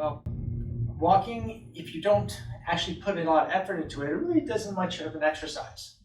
Well, walking, if you don't actually put a lot of effort into it, it really doesn't much of an exercise.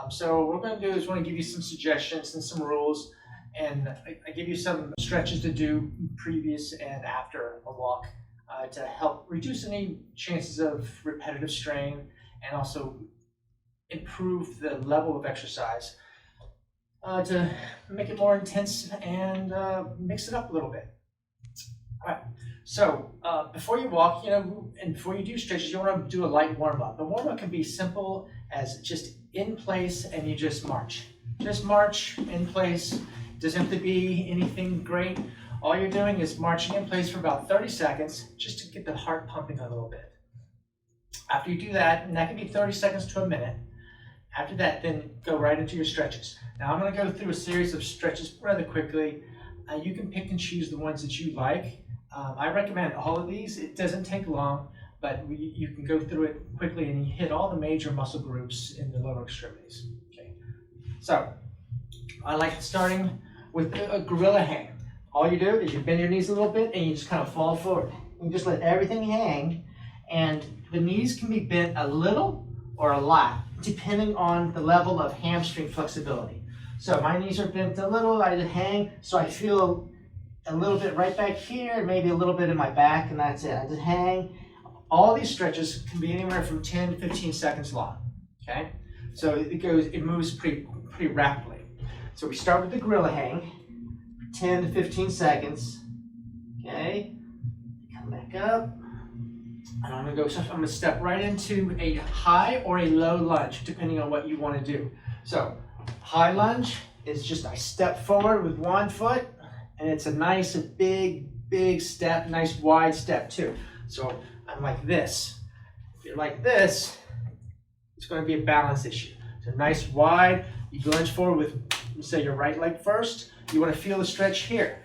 So what we're going to do is we're going to give you some suggestions and some rules, and I give you some stretches to do previous and after a walk to help reduce any chances of repetitive strain and also improve the level of exercise to make it more intense and mix it up a little bit. All right. So before you walk, and before you do stretches, you want to do a light warm-up. The warm-up can be simple as just in place and you just march. Just march in place. It doesn't have to be anything great. All you're doing is marching in place for about 30 seconds just to get the heart pumping a little bit. After you do that, and that can be 30 seconds to a minute, after that, then go right into your stretches. Now I'm going to go through a series of stretches rather quickly. You can pick and choose the ones that you like. I recommend all of these. It doesn't take long, but you can go through it quickly and you hit all the major muscle groups in the lower extremities. Okay. So I like starting with a gorilla hang. All you do is you bend your knees a little bit and you just kind of fall forward. You just let everything hang, and the knees can be bent a little or a lot, depending on the level of hamstring flexibility. So my knees are bent a little, I just hang, so I feel a little bit right back here, maybe a little bit in my back, and that's it. I just hang. All these stretches can be anywhere from 10 to 15 seconds long, okay? So it moves pretty rapidly. So we start with the gorilla hang, 10 to 15 seconds, okay? Come back up, and I'm gonna step right into a high or a low lunge, depending on what you wanna do. So high lunge is just I step forward with one foot, and it's a nice big step, nice wide step too. So I'm like this. If you're like this, it's going to be a balance issue. So nice wide, you lunge forward with, say, your right leg first. You want to feel the stretch here,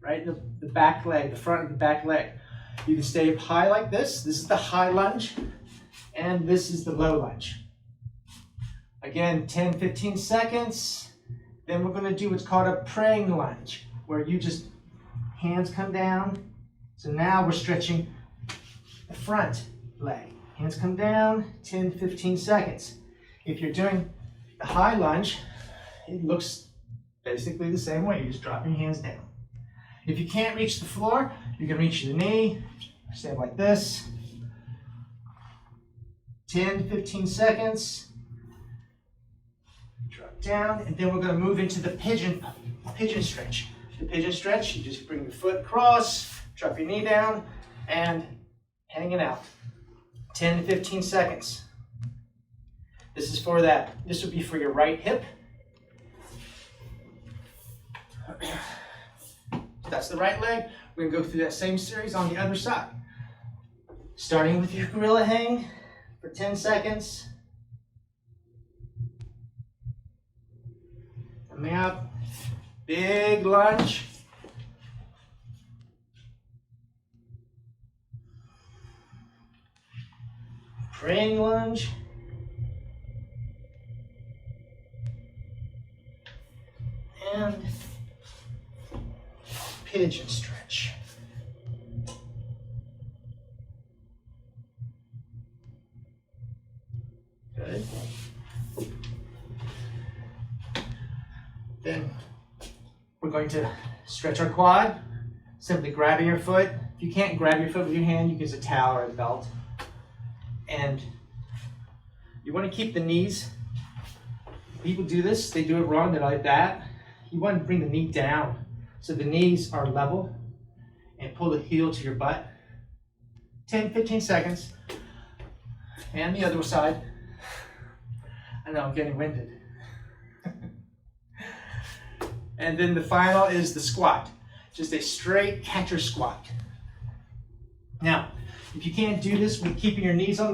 right? The back leg, the front of the back leg. You can stay up high like this. This is the high lunge, and this is the low lunge. Again, 10, 15 seconds. Then we're going to do what's called a praying lunge, where you just, hands come down. So now we're stretching the front leg. Hands come down, 10, 15 seconds. If you're doing the high lunge, it looks basically the same way. You just drop your hands down. If you can't reach the floor, you can reach the knee, stand like this. 10, 15 seconds. Drop down, and then we're going to move into the pigeon stretch. The pigeon stretch, you just bring your foot across, drop your knee down, and hang it out. 10 to 15 seconds. This is for that. This would be for your right hip. That's the right leg. We're going to go through that same series on the other side. Starting with your gorilla hang for 10 seconds. Coming up. Big lunge. Praying lunge. And pigeon stretch. Good. Then we're going to stretch our quad, simply grabbing your foot. If you can't grab your foot with your hand, you can use a towel or a belt. And you want to keep the knees. People do this, they do it wrong, they're like that. You want to bring the knee down so the knees are level and pull the heel to your butt. 10, 15 seconds. And the other side. I know, I'm getting winded. And then the final is the squat. Just a straight catcher squat. Now, if you can't do this with keeping your knees on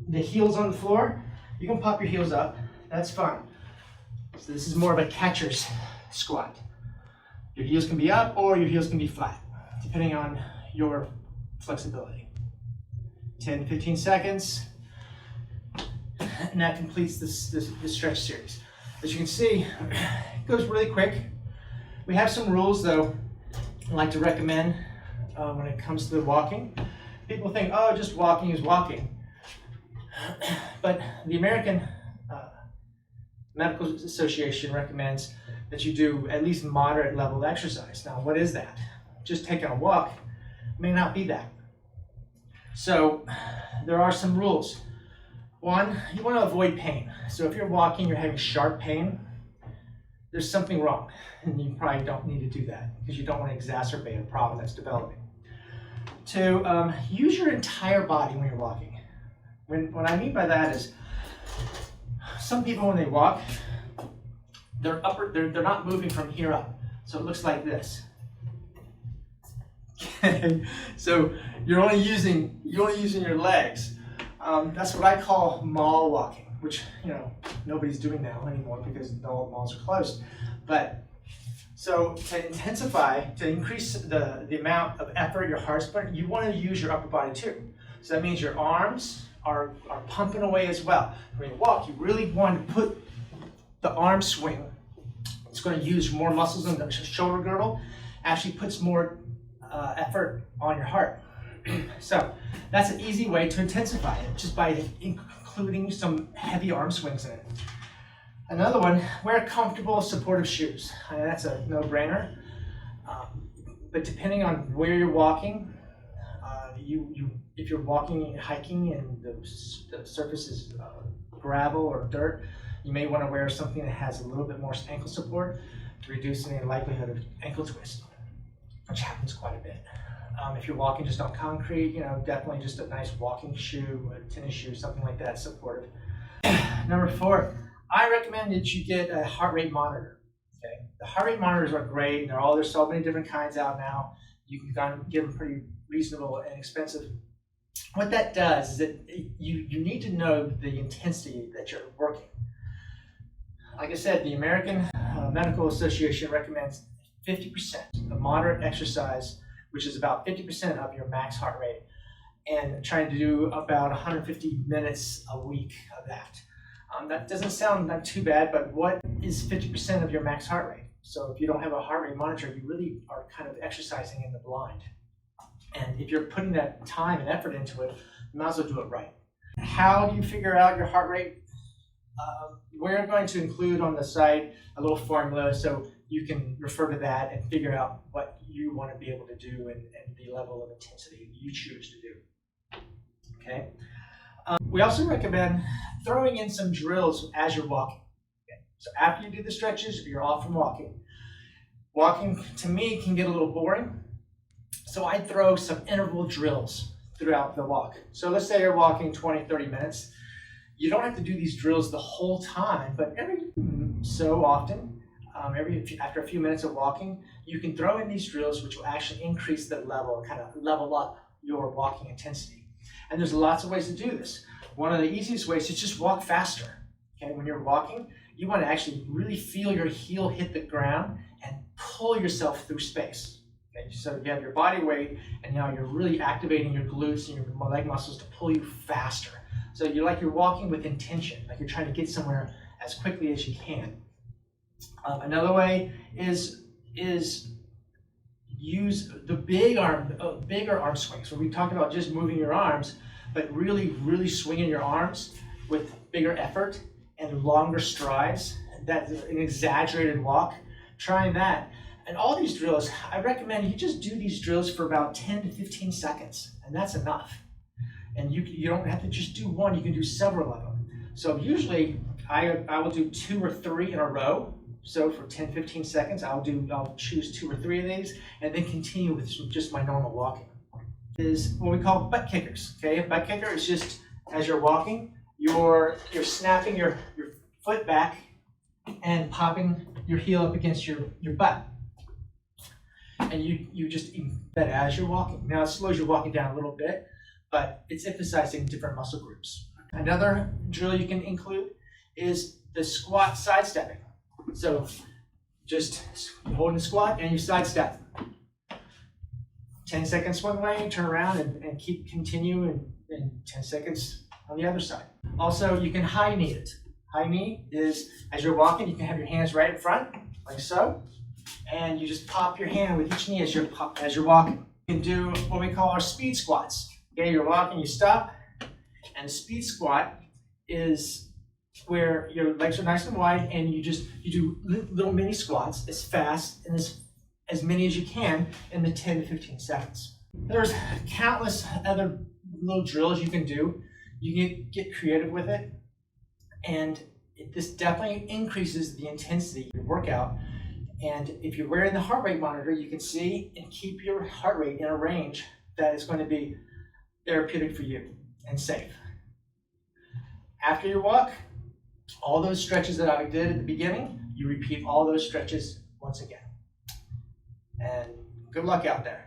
the heels on the floor, you can pop your heels up. That's fine. So this is more of a catcher's squat. Your heels can be up or your heels can be flat, depending on your flexibility. 10, 15 seconds. And that completes this stretch series. As you can see, it goes really quick. We have some rules though I like to recommend. when it comes to the walking. People think, oh, just walking is walking. But the American Medical Association recommends that you do at least moderate level exercise. Now, what is that? Just taking a walk may not be that. So there are some rules. One, you want to avoid pain. So if you're walking, you're having sharp pain, there's something wrong, and you probably don't need to do that because you don't want to exacerbate a problem that's developing. To use your entire body when you're walking. What I mean by that is, some people when they walk, they're not moving from here up, so it looks like this. So you're only using your legs. That's what I call mall walking, which nobody's doing now anymore because all malls are closed. But so to increase the amount of effort your heart's putting, you want to use your upper body too. So that means your arms are pumping away as well. When you walk, you really want to put the arm swing. It's going to use more muscles in the shoulder girdle. Actually puts more effort on your heart. So that's an easy way to intensify it, just by including some heavy arm swings in it. Another one, wear comfortable supportive shoes. That's a no-brainer. But depending on where you're walking, if you're walking, hiking, and the surface is gravel or dirt, you may want to wear something that has a little bit more ankle support to reduce any likelihood of ankle twist, which happens quite a bit. If you're walking just on concrete, definitely just a nice walking shoe, a tennis shoe, something like that, supportive. Number 4, I recommend that you get a heart rate monitor. Okay, the heart rate monitors are great. There's so many different kinds out now. You can get them pretty reasonable and inexpensive. What that does is that you need to know the intensity that you're working. Like I said, the American Medical Association recommends 50% of moderate exercise, which is about 50% of your max heart rate, and trying to do about 150 minutes a week of that. That doesn't sound not too bad, but what is 50% of your max heart rate? So if you don't have a heart rate monitor, you really are kind of exercising in the blind. And if you're putting that time and effort into it, you might as well do it right. How do you figure out your heart rate? We're going to include on the site a little formula so you can refer to that and figure out what you want to be able to do and the level of intensity you choose to do. Okay. We also recommend throwing in some drills as you're walking. Okay? So after you do the stretches, you're off from walking. Walking, to me, can get a little boring. So I throw some interval drills throughout the walk. So let's say you're walking 20, 30 minutes. You don't have to do these drills the whole time, but every so often, after a few minutes of walking, you can throw in these drills which will actually increase the level, kind of level up your walking intensity. And there's lots of ways to do this. One of the easiest ways is just walk faster. Okay, when you're walking, you want to actually really feel your heel hit the ground and pull yourself through space. Okay, so you have your body weight, and now you're really activating your glutes and your leg muscles to pull you faster. So you're walking with intention, like you're trying to get somewhere as quickly as you can. Another way is use the bigger arm swings. So we talked about just moving your arms, but really swinging your arms with bigger effort and longer strides. That's an exaggerated walk. Trying that. And all these drills, I recommend you just do these drills for about 10 to 15 seconds, and that's enough. And you don't have to just do one, you can do several of them. So usually I will do 2 or 3 in a row. So for 10, 15 seconds, I'll choose 2 or 3 of these and then continue with just my normal walking. Is what we call butt kickers. Okay, a butt kicker is just as you're walking, you're snapping your foot back and popping your heel up against your butt. And you just that as you're walking. Now it slows your walking down a little bit, but it's emphasizing different muscle groups. Another drill you can include is the squat sidestepping. So just holding the squat and you sidestep. 10 seconds one way, turn around and continue and 10 seconds on the other side. Also, you can high knee it. High knee is as you're walking, you can have your hands right in front, like so, and you just pop your hand with each knee as you're walking. We can do what we call our speed squats. Okay, you're walking, you stop, and a speed squat is where your legs are nice and wide and you do little mini squats as fast and as many as you can in the 10 to 15 seconds. There's countless other little drills you can do. You can get creative with it, and this definitely increases the intensity of your workout. And if you're wearing the heart rate monitor, you can see and keep your heart rate in a range that is going to be therapeutic for you and safe. After your walk, all those stretches that I did at the beginning, you repeat all those stretches once again. And good luck out there.